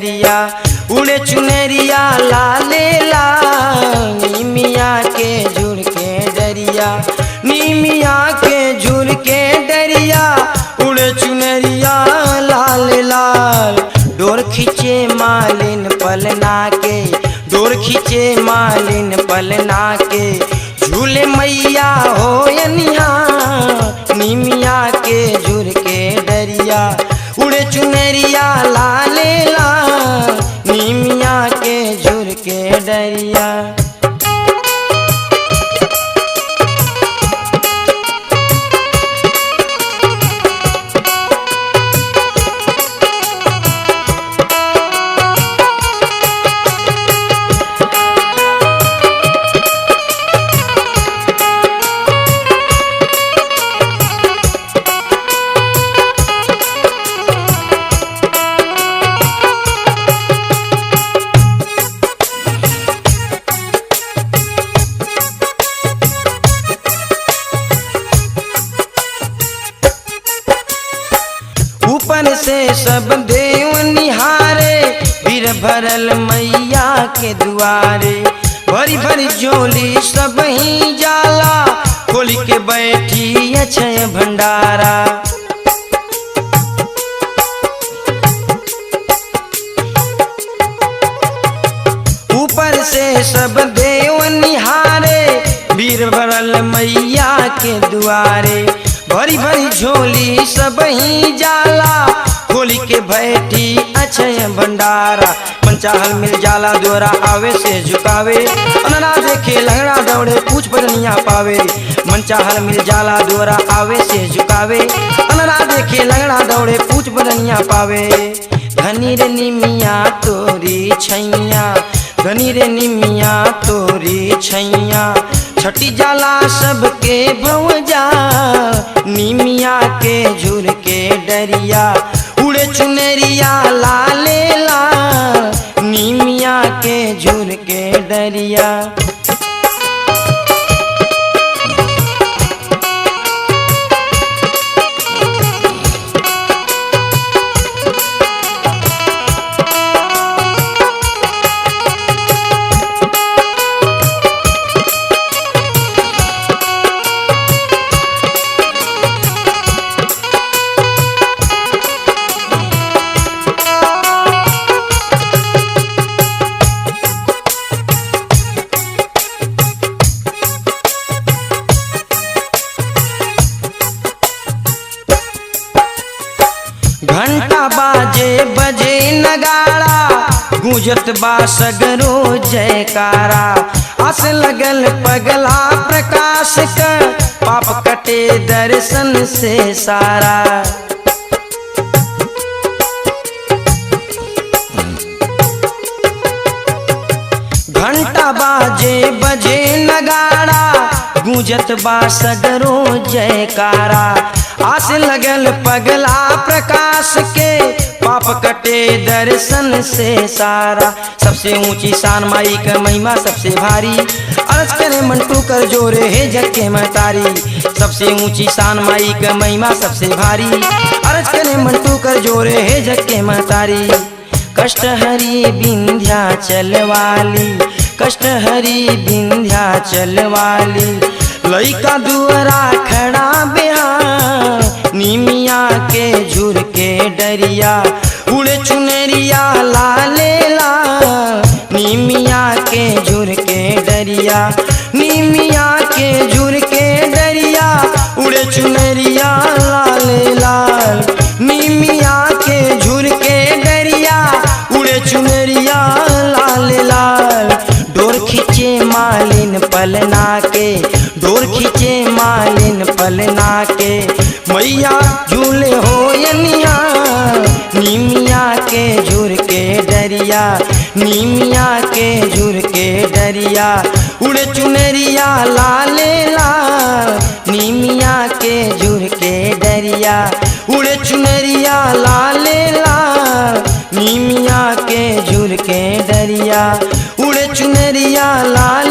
डरिया, उड़े चुनरिया लाले लाल। नीमिया के झुर के डरिया, नीमिया के झुर के डरिया, उड़े चुनरिया लाल लाल। डोर खींचे मालिन पलना के, डोर खींचे मालिन पलना के, झूले मैया हो यनिया। नीमिया के झुर के डरिया, उड़े चुनरिया लाले लाल। नीमिया के झुर के डरिया। ऊपर से सब देव निहारे, भीड़ भरल मैया के दुआरे। भरी भरी झोली सब ही जाला, खोल के बैठी अक्षय भंडारा। ऊपर से सब देव निहारे, भीड़ भरल मैया के दुआरे। भरी भरी झोली सब ही जाला, खोल के बैठी अक्षय भंडारा। पंचाहल मिल जाला द्वारा आवे से झुकावे, अनरा देखे लंगड़ा दौड़े पूछ बदनिया पावे। मनचाहल मिल जाला द्वारा आवे से झुकावे, अनरा देखे लंगड़ा दौड़े पूछ बदनिया पावे। धनी रे निमिया तोरी छैया, धनी रे निमिया तोरी छैया, छठी जाला सबके भवजा। नीमिया के झुर के डरिया, उड़े चुनरिया लाले लाल। नीमिया के झुर के डरिया। घंटा बाजे बजे नगाड़ा, गूंजत बा सगरो जयकारा। आस लगल पगला प्रकाश का, पाप कटे दर्शन से सारा। घंटा बाजे बजे नगाड़ा, गूंजत बा सगरो जयकारा। आस लगल पगला प्रकाश के, पाप कटे दर्शन से सारा। सबसे ऊंची शान माई का महिमा सबसे भारी, अर्ज करे मंटू कर जोरे हे जग के महतारी। सबसे ऊंची शान माई का महिमा सबसे भारी, अर्ज करे मंटू कर जोरे हे जग के महतारी। कष्ट हरी विंध्याचल वाली, कष्ट हरी विंध्याचल वाली। लइका दुआरा खड़ा बिहार, नीमिया के झुर के डरिया, उड़े चुनरिया लाले लाल। नीमिया के झुर के डरिया, नीमिया के झुर के डरिया, उड़े चुनरिया लाले लाल। नीमिया के झुर के डरिया, उड़े चुनरिया लाले लाल। डोर खींचे मालिन पलना के, डोर खींचे मालिन पलना के, मैया झूले हो यनिया। नीमिया के झुर के डरिया, नीमिया के झुर के डरिया, उड़े चुनरिया लाले लाल। नीमिया के झुर के डरिया, उड़े चुनरिया लाले लाल। नीमिया के झुर के डरिया, उड़े चुनरिया लाल।